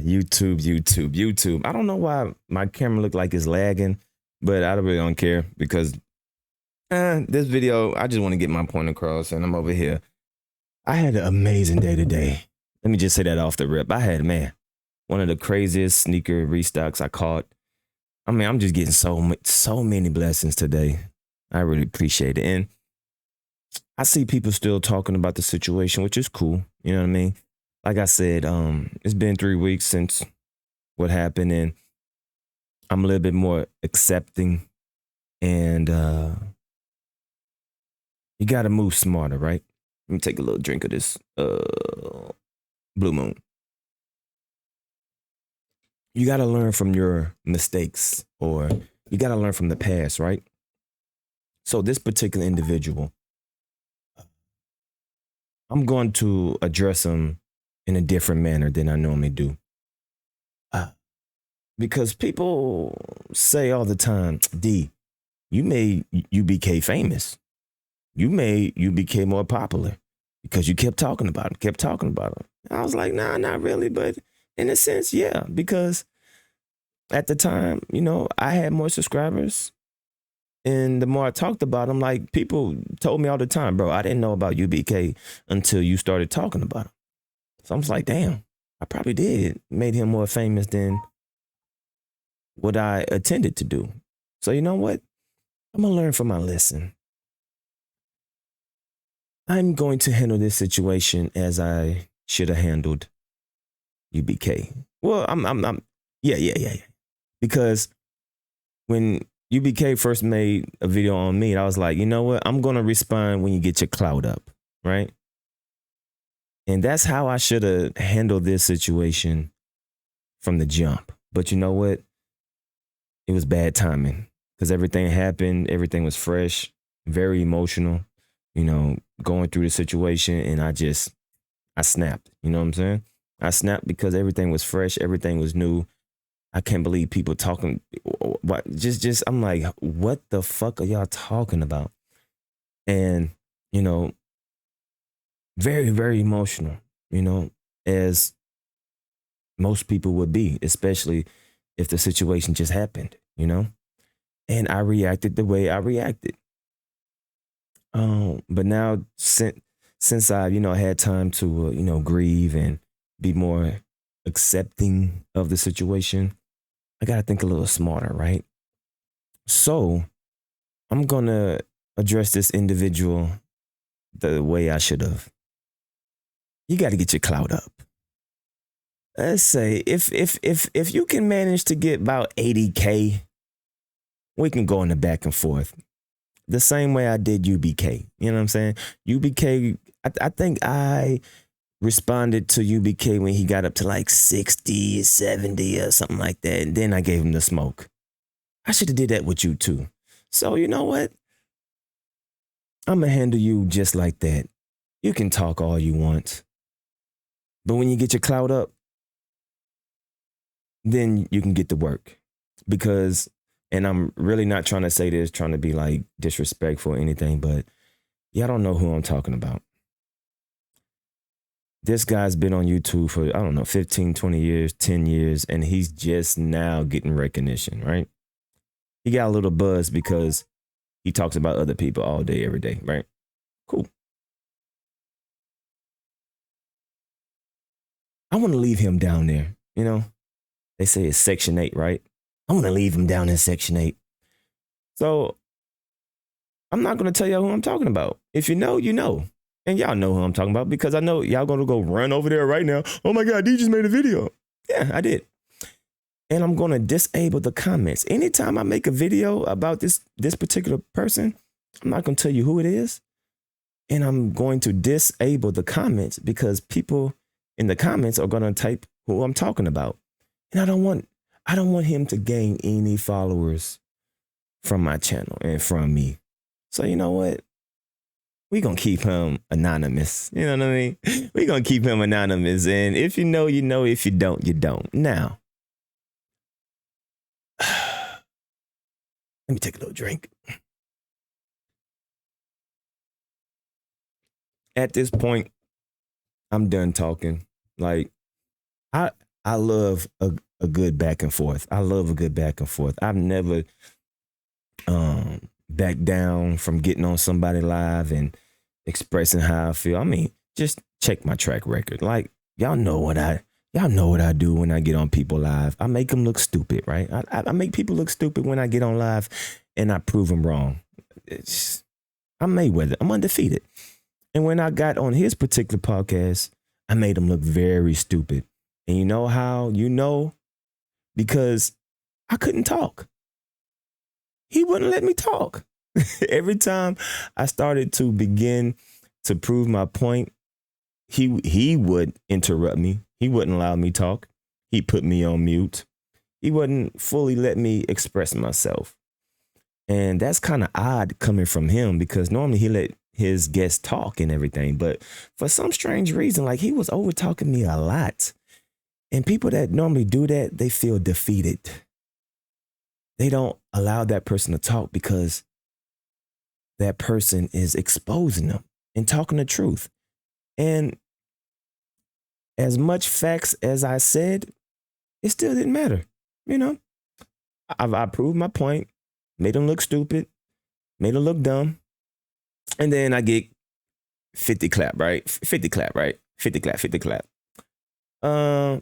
YouTube. I don't know why my camera looked like it's lagging, but I really don't care because this video, I just want to get my point across, and I'm over here. I had an amazing day today. Let me just say that off the rip. I had, man, one of the craziest sneaker restocks I caught. I mean, I'm just getting so many blessings today. I really appreciate it. And I see people still talking about the situation, which is cool. You know what I mean? Like I said, it's been 3 weeks since what happened, and I'm a little bit more accepting, and you got to move smarter, right? Let me take a little drink of this Blue Moon. You got to learn from your mistakes, or you got to learn from the past, right? So this particular individual, I'm going to address him in a different manner than I normally do. Because people say all the time, D, you made UBK famous. You made UBK more popular because you kept talking about him. I was like, nah, not really. But in a sense, yeah, because at the time, I had more subscribers. And the more I talked about him, like people told me all the time, bro, I didn't know about UBK until you started talking about him. So I was like, damn, I probably did made him more famous than what I intended to do. So you know what? I'm going to learn from my lesson. I'm going to handle this situation as I should have handled UBK. Well, yeah. Because when UBK first made a video on me, I was like, you know what? I'm going to respond when you get your clout up, right? And that's how I should have handled this situation from the jump. But you know what? It was bad timing because everything happened. Everything was fresh, very emotional, going through the situation. And I snapped, you know what I'm saying? I snapped because everything was fresh. Everything was new. I can't believe people talking. What? I'm like, what the fuck are y'all talking about? And, very, very emotional, as most people would be, especially if the situation just happened, and I reacted the way I reacted. But now since I, had time to, grieve and be more accepting of the situation, I got to think a little smarter, right? So I'm going to address this individual the way I should have. You got to get your clout up. Let's say if you can manage to get about 80K, we can go in the back and forth. The same way I did UBK. You know what I'm saying? UBK, I think I responded to UBK when he got up to like 60, 70 or something like that. And then I gave him the smoke. I should have did that with you too. So you know what? I'm going to handle you just like that. You can talk all you want. But when you get your clout up, then you can get to work. Because, and I'm really not trying to say this, trying to be like disrespectful or anything, but y'all don't know who I'm talking about. This guy's been on YouTube for, I don't know, 15, 20 years, 10 years, and he's just now getting recognition, right? He got a little buzz because he talks about other people all day, every day, right? Cool. I want to leave him down there, They say it's Section 8, right? I want to leave him down in Section 8. So I'm not going to tell y'all who I'm talking about. If you know, you know. And y'all know who I'm talking about because I know y'all going to go run over there right now. Oh my God, D just made a video. Yeah, I did. And I'm going to disable the comments. Anytime I make a video about this particular person, I'm not going to tell you who it is. And I'm going to disable the comments because people in the comments are going to type who I'm talking about. And I don't want him to gain any followers from my channel and from me. So you know what? We're going to keep him anonymous. You know what I mean? We're going to keep him anonymous. And if you know, you know. If you don't, you don't. Now, let me take a little drink. At this point, I'm done talking. Like, I love a good back and forth. I love a good back and forth. I've never backed down from getting on somebody live and expressing how I feel. I mean, just check my track record. Like y'all know what I do when I get on people live. I make them look stupid, right? I make people look stupid when I get on live, and I prove them wrong. I'm Mayweather. I'm undefeated. And when I got on his particular podcast, I made him look very stupid. And you know how? Because I couldn't talk. He wouldn't let me talk. Every time I started to begin to prove my point, he would interrupt me. He wouldn't allow me talk. He put me on mute. He wouldn't fully let me express myself. And that's kind of odd coming from him, because normally he let his guests talk and everything. But for some strange reason, like, he was over talking me a lot. And people that normally do that, they feel defeated. They don't allow that person to talk because that person is exposing them and talking the truth. And as much facts as I said, it still didn't matter. You know, I proved my point, made them look stupid, made them look dumb. And then I get 50 clap, right? 50 clap, right? 50 clap, 50 clap.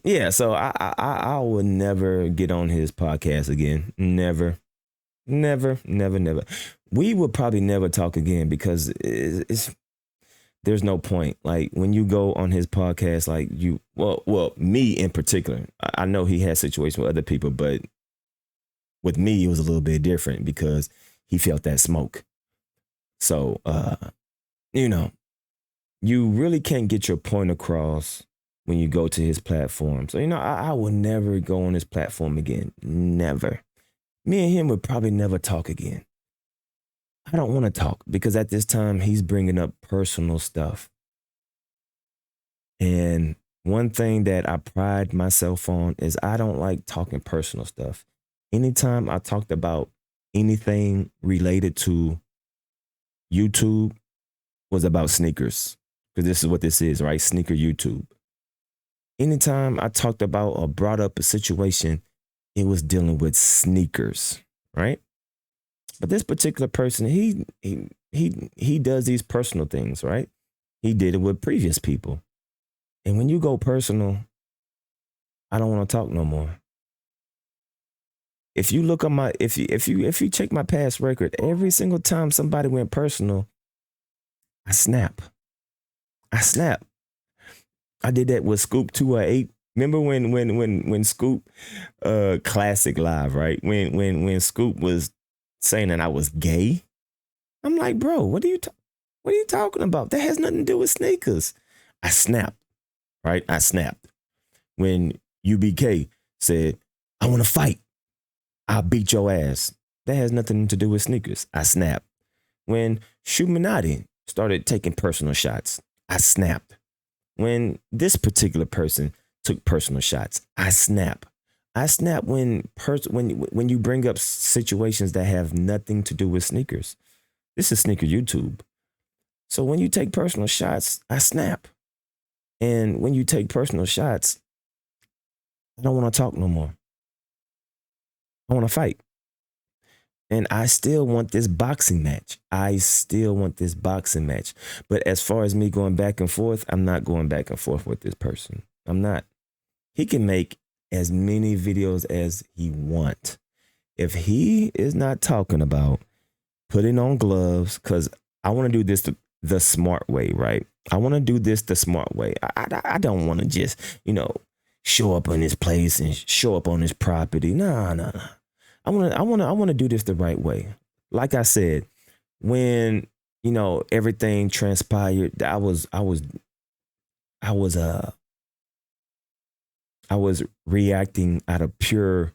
Yeah, so I would never get on his podcast again. Never. We would probably never talk again, because there's no point. Like, when you go on his podcast, like, well, me in particular, I know he had situations with other people, but with me, it was a little bit different because he felt that smoke. So, you really can't get your point across when you go to his platform. So, I will never go on his platform again. Never. Me and him would probably never talk again. I don't want to talk because at this time he's bringing up personal stuff. And one thing that I pride myself on is I don't like talking personal stuff. Anytime I talked about anything related to YouTube was about sneakers, because this is what this is, right? Sneaker YouTube. Anytime I talked about or brought up a situation, it was dealing with sneakers, right? But this particular person, he does these personal things, right? He did it with previous people. And when you go personal, I don't want to talk no more. If you look at if you check my past record, every single time somebody went personal, I snap. I did that with Scoop 208. Remember when Scoop Classic Live, right? When Scoop was saying that I was gay. I'm like, bro, what are you talking about? That has nothing to do with sneakers. I snapped, right? I snapped. When UBK said, I want to fight, I'll beat your ass. That has nothing to do with sneakers. I snapped. When Shumanati started taking personal shots, I snapped. When this particular person took personal shots, I snap. I snap when you bring up situations that have nothing to do with sneakers. This is sneaker YouTube. So when you take personal shots, I snap. And when you take personal shots, I don't want to talk no more. I want to fight. And I still want this boxing match. But as far as me going back and forth, I'm not going back and forth with this person. I'm not. He can make as many videos as he wants. If he is not talking about putting on gloves, because I want to do this the smart way, right? I want to do this the smart way. I don't want to just, show up on his place and show up on his property. No. I want to do this the right way. Like I said, when everything transpired, I was reacting out of pure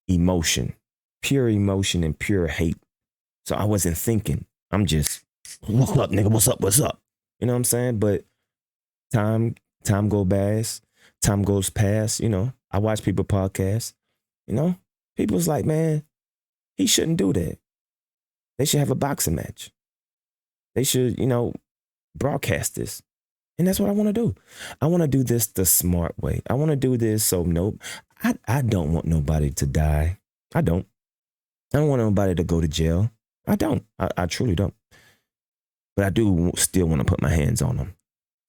emotion and pure hate. So I wasn't thinking. I'm just, what's up, nigga? What's up? You know what I'm saying? But time goes past. I watch people podcasts. People's like, man, he shouldn't do that. They should have a boxing match. They should, broadcast this. And that's what I want to do. I want to do this the smart way. I want to do this so nope. I don't want nobody to die. I don't. I don't want nobody to go to jail. I don't. I truly don't. But I do still want to put my hands on him.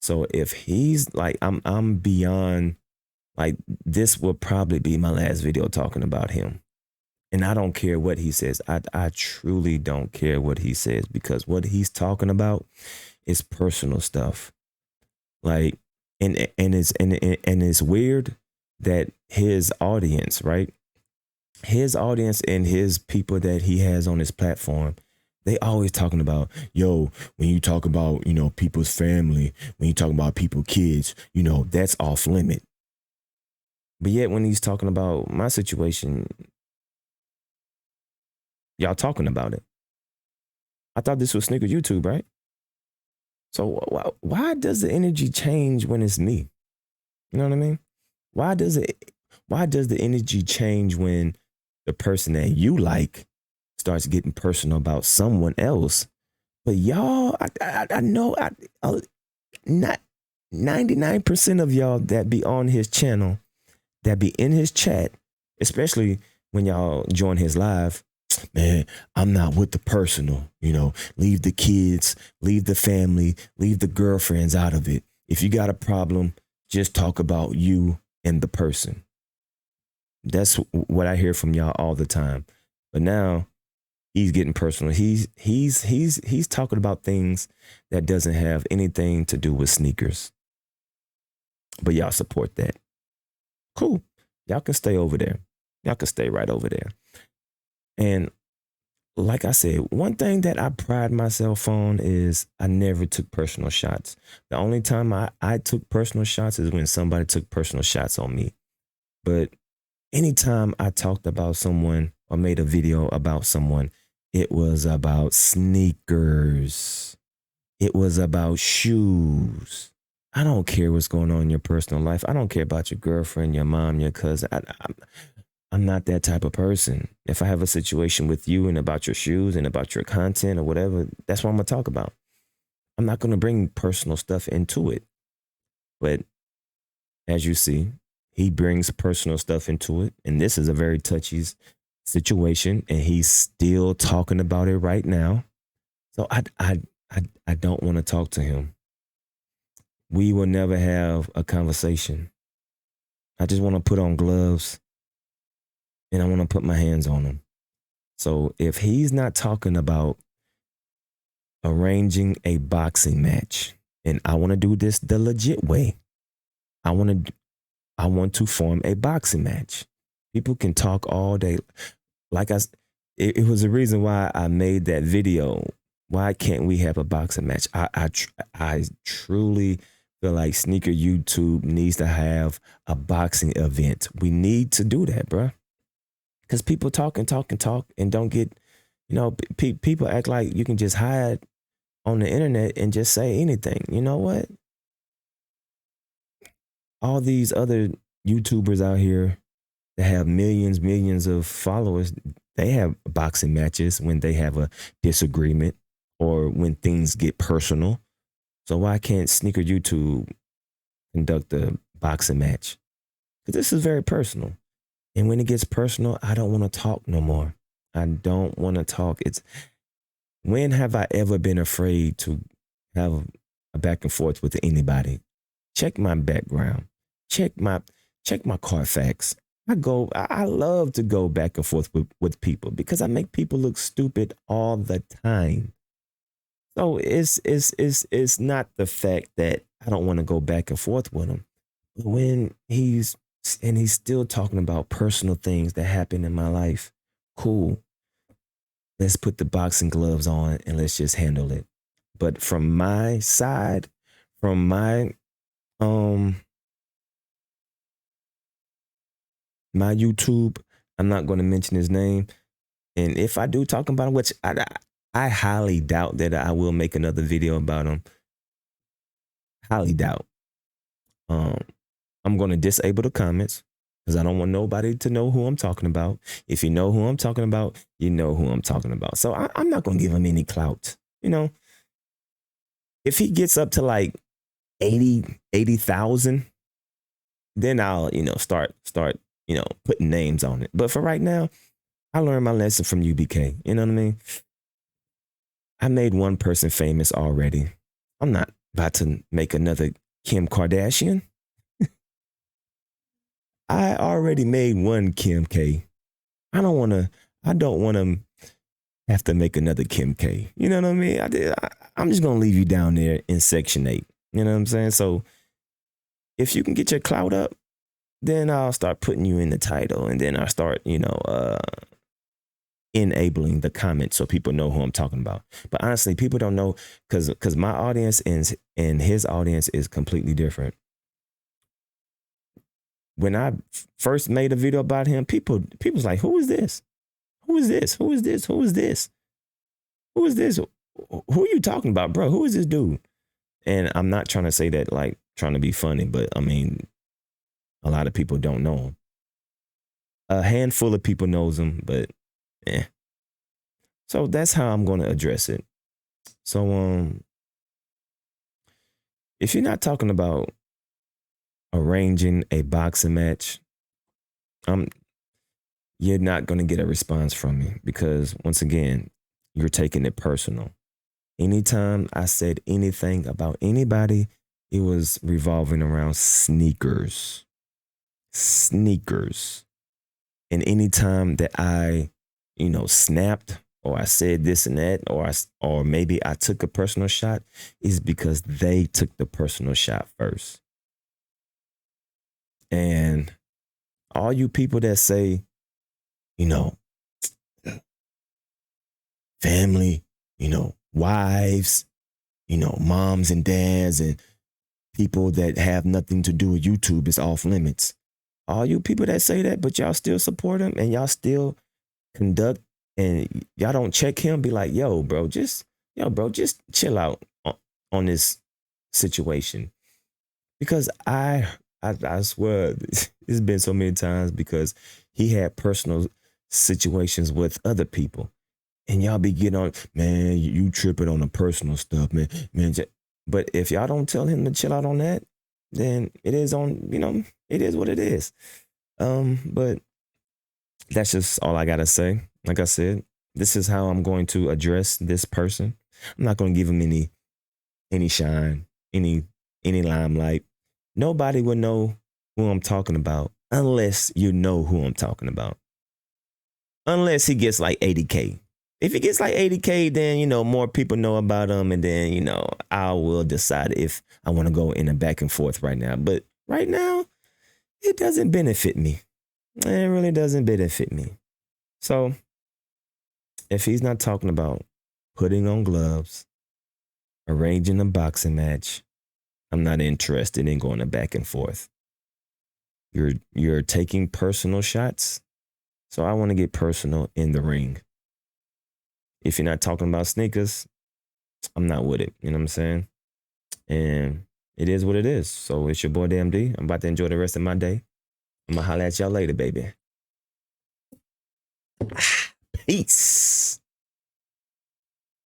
So if he's like, I'm beyond, like, this will probably be my last video talking about him. And I don't care what he says. I truly don't care what he says, because what he's talking about is personal stuff. Like, and it's weird that his audience, right? His audience and his people that he has on his platform, they always talking about, yo, when you talk about, people's family, when you talk about people's kids, that's off limit. But yet when he's talking about my situation, y'all talking about it. I thought this was Sneaker YouTube, right? So why does the energy change when it's me? You know what I mean? Why does the energy change when the person that you like starts getting personal about someone else? But y'all, I know, not 99% of y'all that be on his channel, that be in his chat, especially when y'all join his live, man, I'm not with the personal, leave the kids, leave the family, leave the girlfriends out of it. If you got a problem, just talk about you and the person. That's what I hear from y'all all the time. But now he's getting personal. He's talking about things that doesn't have anything to do with sneakers. But y'all support that. Cool. Y'all can stay over there. Y'all can stay right over there. And like I said, one thing that I pride myself on is I never took personal shots. The only time I took personal shots is when somebody took personal shots on me. But anytime I talked about someone or made a video about someone, it was about sneakers. It was about shoes. I don't care what's going on in your personal life. I don't care about your girlfriend, your mom, your cousin. I'm not that type of person. If I have a situation with you and about your shoes and about your content or whatever, that's what I'm going to talk about. I'm not going to bring personal stuff into it. But as you see, he brings personal stuff into it. And this is a very touchy situation. And he's still talking about it right now. So I don't want to talk to him. We will never have a conversation. I just want to put on gloves and I want to put my hands on him. So if he's not talking about arranging a boxing match, and I want to do this the legit way, I want to form a boxing match. People can talk all day. Like it was the reason why I made that video. Why can't we have a boxing match? I truly feel like Sneaker YouTube needs to have a boxing event. We need to do that, bro. Because people talk and don't get, people act like you can just hide on the internet and just say anything. You know what? All these other YouTubers out here that have millions of followers, they have boxing matches when they have a disagreement or when things get personal. So why can't Sneaker YouTube conduct a boxing match? Because this is very personal. And when it gets personal, I don't want to talk no more. I don't want to talk. When have I ever been afraid to have a back and forth with anybody? Check my background. Check my Carfax. I love to go back and forth with people because I make people look stupid all the time. So it's not the fact that I don't want to go back and forth with him. But when he's still talking about personal things that happen in my life, cool. Let's put the boxing gloves on and let's just handle it. But from my side, from my my YouTube, I'm not going to mention his name. And if I do talk about him, which I highly doubt that I will make another video about him. Highly doubt. I'm going to disable the comments because I don't want nobody to know who I'm talking about. If you know who I'm talking about, you know who I'm talking about. So I'm not going to give him any clout. If he gets up to like 80,000, then I'll, start, putting names on it. But for right now, I learned my lesson from UBK. You know what I mean? I made one person famous already. I'm not about to make another Kim Kardashian. I already made one Kim K. I don't want to have to make another Kim K. You know what I mean? I'm just going to leave you down there in Section 8. You know what I'm saying? So if you can get your clout up, then I'll start putting you in the title, and then I'll start, enabling the comments so people know who I'm talking about. But honestly, people don't know because my audience and his audience is completely different. When I first made a video about him, people's like, who is this? Who is this? Who is this? Who is this? Who is this? Who are you talking about, bro? Who is this dude? And I'm not trying to say that like trying to be funny, but I mean, a lot of people don't know him. A handful of people knows him, but So that's how I'm going to address it. So if you're not talking about arranging a boxing match, you're not going to get a response from me, because once again, you're taking it personal. Anytime I said anything about anybody, it was revolving around sneakers. And anytime that I, snapped, or I said this and that, or maybe I took a personal shot, is because they took the personal shot first. And all you people that say, family, wives, moms and dads, and people that have nothing to do with YouTube is off limits. All you people that say that, but y'all still support him, and y'all still conduct, and y'all don't check him, be like, yo, bro, just chill out on this situation. Because I swear, it's been so many times, because he had personal situations with other people, and y'all be getting on, man, you tripping on the personal stuff, man. But if y'all don't tell him to chill out on that, then it is it is what it is. But that's just all I gotta say. Like I said, this is how I'm going to address this person. I'm not going to give him any shine, any limelight. Nobody will know who I'm talking about unless you know who I'm talking about. Unless he gets like 80K. If he gets like 80K, then, more people know about him, and then, I will decide if I want to go in a back and forth right now. But right now, it doesn't benefit me. It really doesn't benefit me. So if he's not talking about putting on gloves, arranging a boxing match, I'm not interested in going a back and forth. You're taking personal shots, so I want to get personal in the ring. If you're not talking about sneakers, I'm not with it. You know what I'm saying? And it is what it is. So it's your boy DammnDee. I'm about to enjoy the rest of my day. I'm gonna holler at y'all later, baby. Peace.